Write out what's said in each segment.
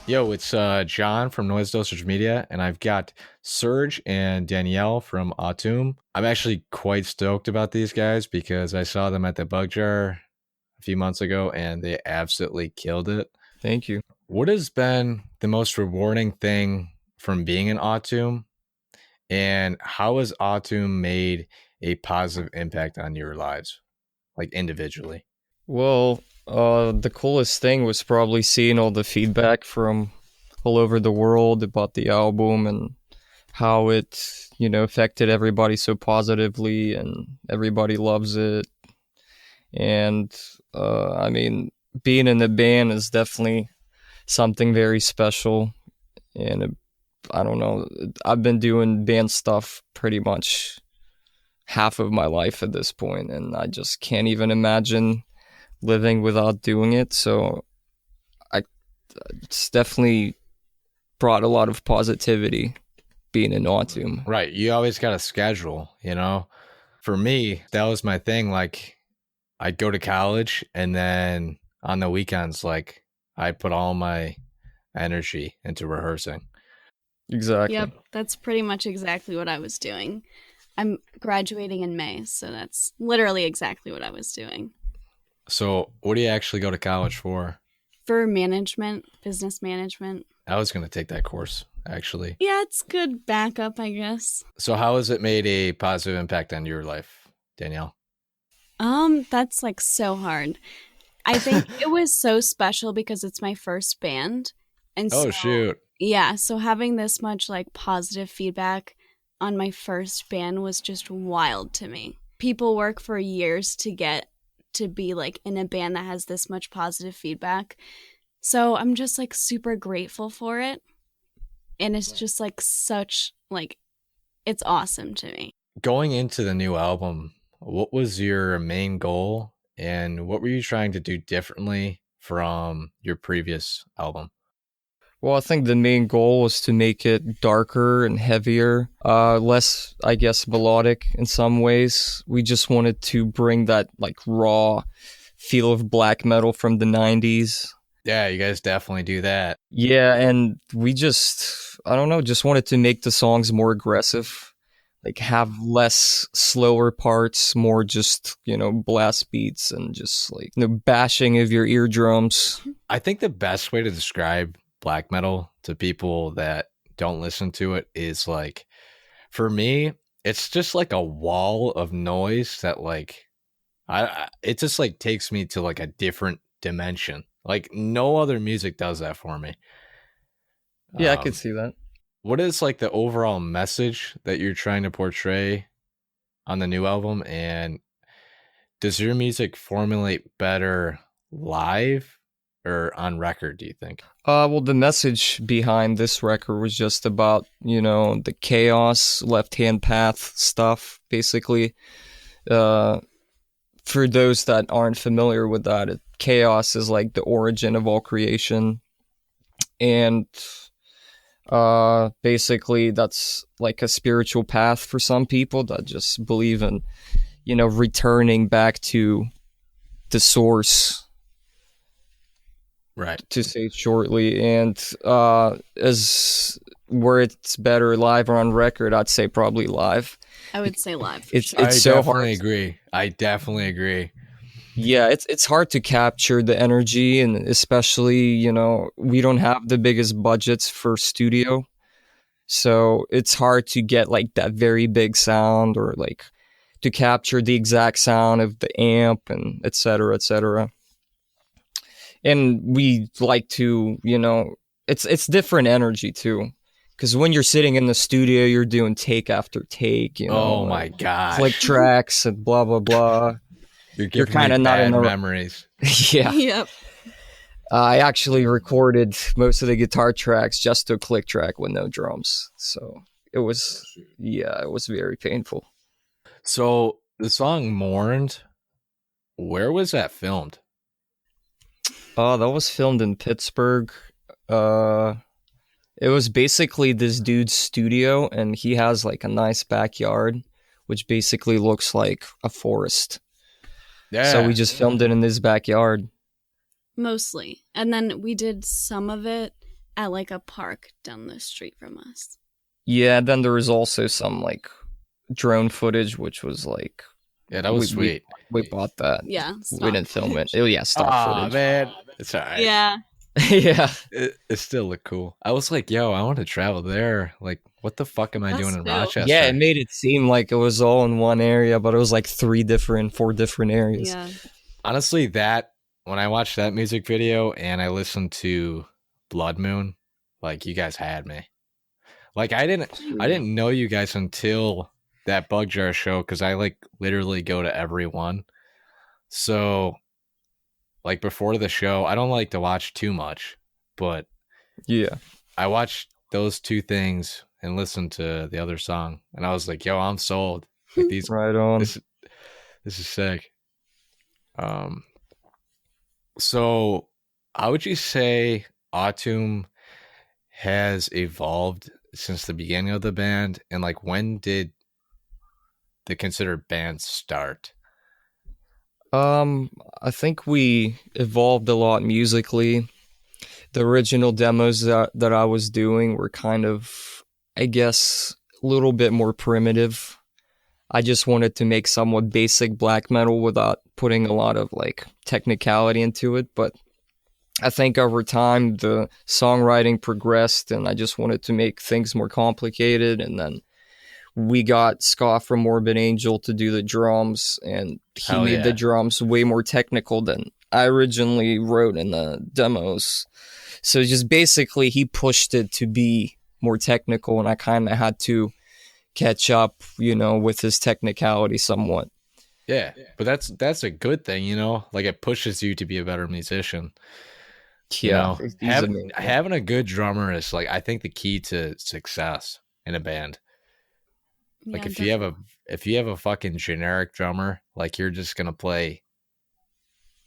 Yo, it's John from Noise Dosage Media, and I've got Serge and Danielle from Automb. I'm actually quite stoked about these guys because I saw them at the Bug Jar a few months ago, and they absolutely killed it. Thank you. What has been the most rewarding thing from being in Automb, and how has Automb made a positive impact on your lives, like individually? Well, the coolest thing was probably seeing all the feedback from all over the world about the album and how it, affected everybody so positively and everybody loves it. And, I mean, being in the band is definitely something very special. And I don't know, I've been doing band stuff pretty much half of my life at this point, and I just can't even imagine living without doing it. So I it's definitely brought a lot of positivity being in Autumn. Right. You always got a schedule, you know? For me, that was my thing. Like, I'd go to college and then on the weekends, like, I put all my energy into rehearsing. Exactly. Yep, that's pretty much exactly what I was doing. I'm graduating in May, so that's literally exactly what I was doing. So, what do you actually go to college for? For management, business management. I was going to take that course, actually. Yeah, it's good backup, I guess. So, how has it made a positive impact on your life, Danielle? That's like so hard. I think it was so special because it's my first band. And Oh, so, shoot. yeah, so having this much like positive feedback on my first band was just wild to me. People work for years to get to be like in a band that has this much positive feedback. So I'm just like super grateful for it. And it's just like such like it's awesome to me. Going into the new album, what was your main goal and what were you trying to do differently from your previous album? Well, I think the main goal was to make it darker and heavier, less, I guess, melodic in some ways. We just wanted to bring that like raw feel of black metal from the 90s. Yeah, you guys definitely do that. Yeah, and we just, I don't know, just wanted to make the songs more aggressive, like have less slower parts, more just, blast beats and just like, bashing of your eardrums. I think the best way to describe black metal to people that don't listen to it is like, for me, it's just like a wall of noise that like, it just like takes me to like a different dimension. Like no other music does that for me. Yeah, I could see that. What is like the overall message that you're trying to portray on the new album? And does your music formulate better live or on record, do you think? Well, the message behind this record was just about, the chaos, left-hand path stuff, basically. For those that aren't familiar with that, chaos is like the origin of all creation. And basically that's like a spiritual path for some people that just believe in, returning back to the source. Right. To say it shortly. And as where it's better live or on record, I'd say probably live. I would say live. It's I so definitely hard. agree. I definitely agree. Yeah, it's hard to capture the energy, and especially, we don't have the biggest budgets for studio. So it's hard to get like that very big sound or like to capture the exact sound of the amp and et cetera, et cetera. And we like to, it's different energy too. Because when you're sitting in the studio, you're doing take after take, Oh my gosh. click tracks and blah, blah, blah. You're kind of me not in bad the memories. Yeah. Yep. I actually recorded most of the guitar tracks just to a click track with no drums. So it was very painful. So the song Mourned, where was that filmed? That was filmed in Pittsburgh. It was basically this dude's studio, and he has like a nice backyard, which basically looks like a forest. Yeah. So we just filmed it in this backyard. Mostly. And then we did some of it at like a park down the street from us. Yeah, then there was also some like drone footage, which was like Yeah, that was sweet. We bought that. Yeah, We didn't film it. Oh yeah, stock footage. Man, it's all right. Yeah. Yeah. It still looked cool. I was like, yo, I want to travel there. Like, what the fuck am I doing in Rochester? Yeah, it made it seem like it was all in one area, but it was like 4 different areas. Yeah. Honestly, when I watched that music video and I listened to Blood Moon, like, you guys had me. Like, I didn't know you guys until that Bug Jar show, because I like literally go to every one. So, like, before the show, I don't like to watch too much, but yeah, I watched those 2 things and listened to the other song, and I was like, yo, I'm sold. Like, these right on. This is sick. So how would you say Automb has evolved since the beginning of the band, and like, when did the considered band start? I think we evolved a lot musically. The original demos that I was doing were kind of, I guess, a little bit more primitive. I just wanted to make somewhat basic black metal without putting a lot of like technicality into it. But I think over time the songwriting progressed, and I just wanted to make things more complicated. And then we got Scott from Morbid Angel to do the drums, and he made the drums way more technical than I originally wrote in the demos. So just basically he pushed it to be more technical, and I kind of had to catch up, with his technicality somewhat. Yeah, but that's a good thing, like, it pushes you to be a better musician. Yeah, having a good drummer is, like, I think, the key to success in a band. Like, if you have a fucking generic drummer, like, you're just gonna play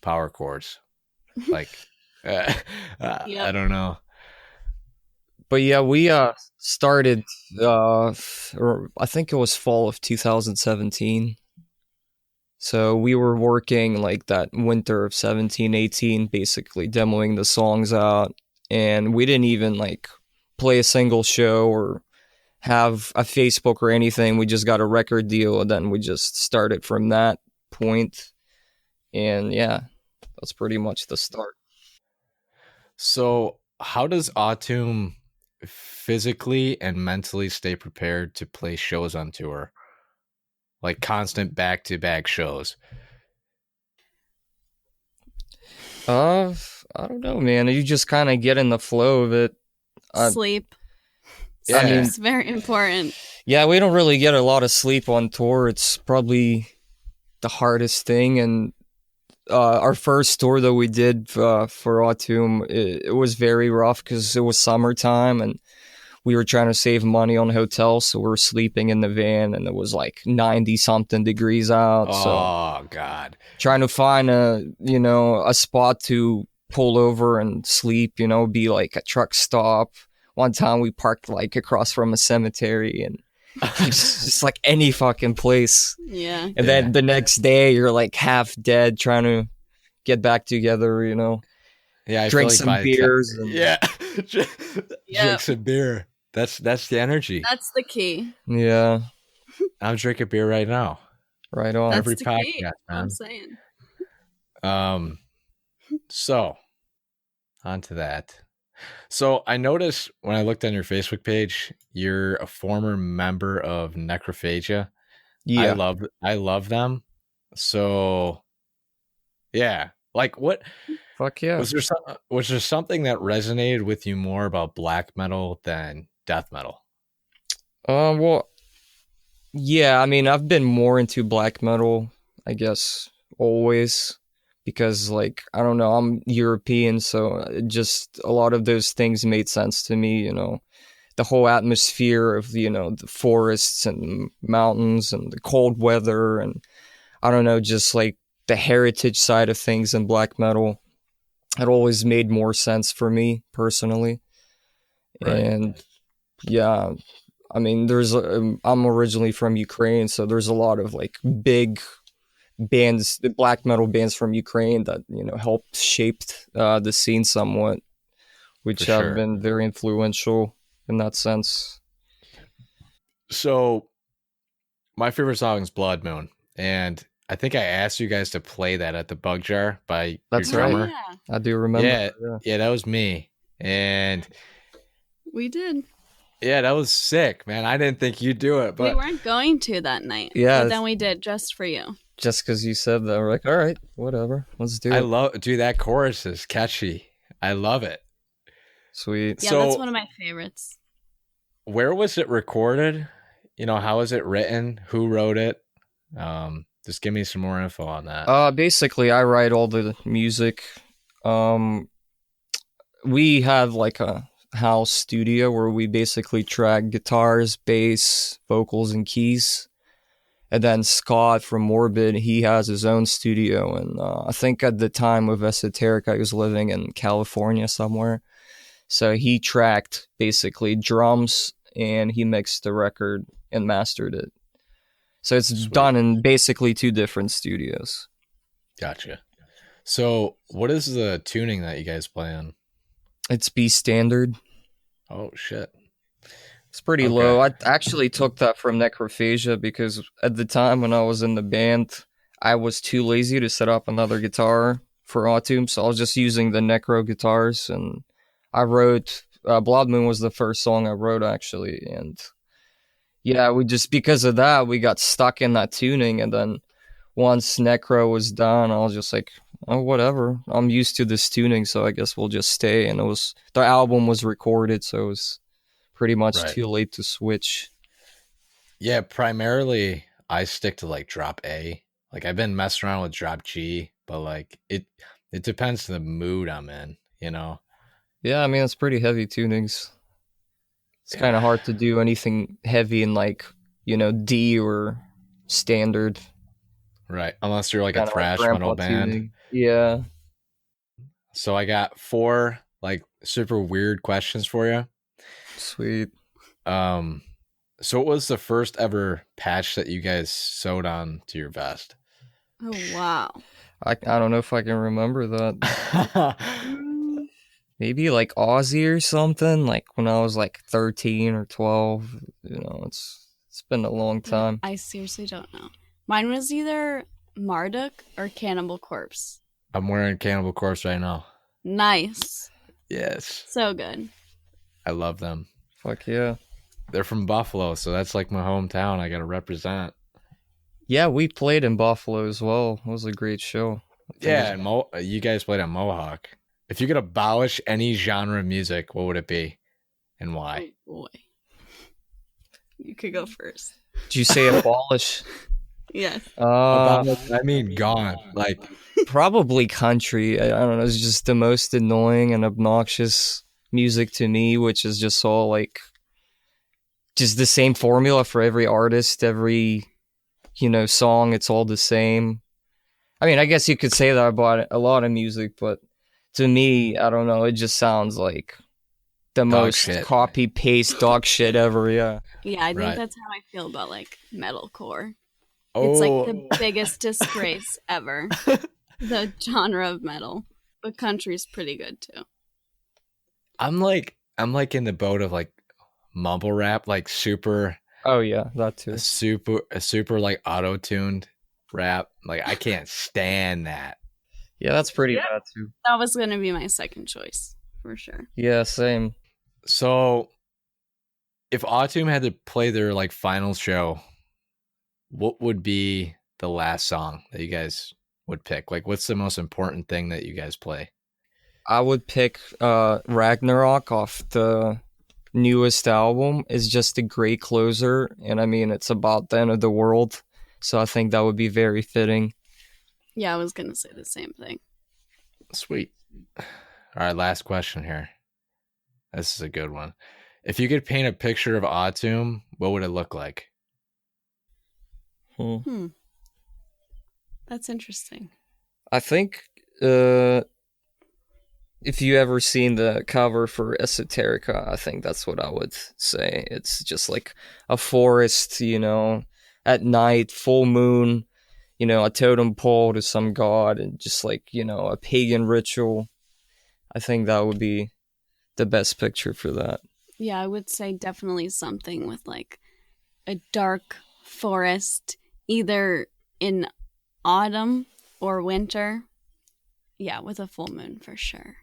power chords, like, I don't know. But yeah, we started, I think it was fall of 2017. So we were working like that winter of 17, 18, basically demoing the songs out. And we didn't even like play a single show or have a Facebook or anything. We just got a record deal, and then we just started from that point. And yeah, that's pretty much the start. So how does Automb physically and mentally stay prepared to play shows on tour? Like, constant back-to-back shows. I don't know, man. You just kind of get in the flow of it. Sleep. Yeah. I mean, it's very important. Yeah, we don't really get a lot of sleep on tour. It's probably the hardest thing. And our first tour that we did for Automb, it was very rough because it was summertime and we were trying to save money on hotels, so we were sleeping in the van, and it was like 90-something degrees out. Oh, God. Trying to find a spot to pull over and sleep, be like a truck stop. One time we parked like across from a cemetery, and just like any fucking place. Yeah. And then the next day you're like half dead trying to get back together, Yeah, drink some beers. Drink some beer. That's the energy. That's the key. Yeah. I'm drinking beer right now. Right on. That's Every the podcast, key. man. I'm saying. So on to that. So I noticed when I looked on your Facebook page, you're a former member of Necrophagia. Yeah. I love them. So yeah, like, what? Fuck yeah. Was there something that resonated with you more about black metal than death metal? Well, yeah, I mean, I've been more into black metal, I guess, always, because, like, I don't know, I'm European, so just a lot of those things made sense to me, the whole atmosphere of, the forests and mountains and the cold weather, and I don't know, just like the heritage side of things in black metal. It always made more sense for me personally. Right. And yeah, I mean, I'm originally from Ukraine, so there's a lot of like big bands, black metal bands from Ukraine that, helped shape the scene somewhat which For have sure. been very influential in that sense. So my favorite song is Blood Moon, and I think I asked you guys to play that at the Bug Jar by That's your right. drummer. Yeah, I do remember. Yeah, that was me. And we did. yeah, that was sick, man. I didn't think you'd do it, We but weren't going to that night. Yeah, But then we did just for you. just because you said that, we're like, all right, whatever, let's do I it. love, dude, that chorus is catchy. I love it. Sweet. Yeah, So- that's one of my favorites. Where was it recorded? You know, how was it written? Who wrote it? Just give me some more info on that. Basically, I write all the music. We have like a house studio where we basically track guitars, bass, vocals, and keys. And then Scott from Morbid, he has his own studio. And I think at the time of Esoterica, he was living in California somewhere. So he tracked basically drums and he mixed the record and mastered it. So it's Sweet. done in basically 2 different studios. Gotcha. So what is the tuning that you guys play on? It's B standard. Oh, shit. It's pretty Okay. low. I actually took that from Necrophagia because at the time when I was in the band, I was too lazy to set up another guitar for Automb, so I was just using the Necro guitars. And I wrote Blood Moon was the first song I wrote actually, and yeah, we just because of that we got stuck in that tuning. And then once Necro was done, I was just like, oh, whatever. I'm used to this tuning, so I guess we'll just stay. And the album was recorded, so it was pretty much Right. too late to switch. Yeah, primarily I stick to like drop A. Like I've been messing around with drop G, but like it depends on the mood I'm in, you know. Yeah, I mean, it's pretty heavy tunings. It's kind of hard to do anything heavy in like, D or standard. Right. Unless you're like a Kinda thrash grandpa metal band. tuning. Yeah. So I got 4 like super weird questions for you. Sweet. So what was the first ever patch that you guys sewed on to your vest? Oh, wow. I don't know if I can remember that. Maybe like Aussie or something, like when I was like 13 or 12. It's been a long time. I seriously don't know. Mine was either Marduk or Cannibal Corpse. I'm wearing Cannibal Corpse right now. Nice. Yes. So good. I love them. Fuck yeah. They're from Buffalo, so that's like my hometown. I got to represent. Yeah, we played in Buffalo as well. It was a great show. Yeah, and you guys played at Mohawk. If you could abolish any genre of music, what would it be and why? Oh, boy. You could go first. Did you say abolish? Yes. I mean, gone. Like, Probably country. I don't know. It's just the most annoying and obnoxious music to me, which is just all like just the same formula for every artist, every song. It's all the same. I mean, I guess you could say that about a lot of music, but to me, I don't know. It just sounds like the most shit. copy paste dog shit ever. Yeah. Yeah, I think Right. that's how I feel about like metalcore. oh, It's like the biggest disgrace ever. The genre of metal. But country's pretty good too. I'm like in the boat of like mumble rap, like super Oh yeah, that too. super like auto-tuned rap. Like I can't stand that. Yeah, that's pretty bad too. That was gonna be my second choice, for sure. Yeah, same. So if Automb had to play their like final show, what would be the last song that you guys would pick? Like what's the most important thing that you guys play? I would pick Ragnarok off the newest album. Is just a great closer, and I mean it's about the end of the world, so I think that would be very fitting. Yeah, I was gonna say the same thing. Sweet. All right, last question here. This is a good one. If you could paint a picture of Automb, what would it look like? That's interesting. I think if you ever seen the cover for Esoterica, I think that's what I would say. It's just like a forest, at night, full moon, a totem pole to some god, and just like, a pagan ritual. I think that would be the best picture for that. Yeah, I would say definitely something with like a dark forest, either in autumn or winter. Yeah, with a full moon for sure.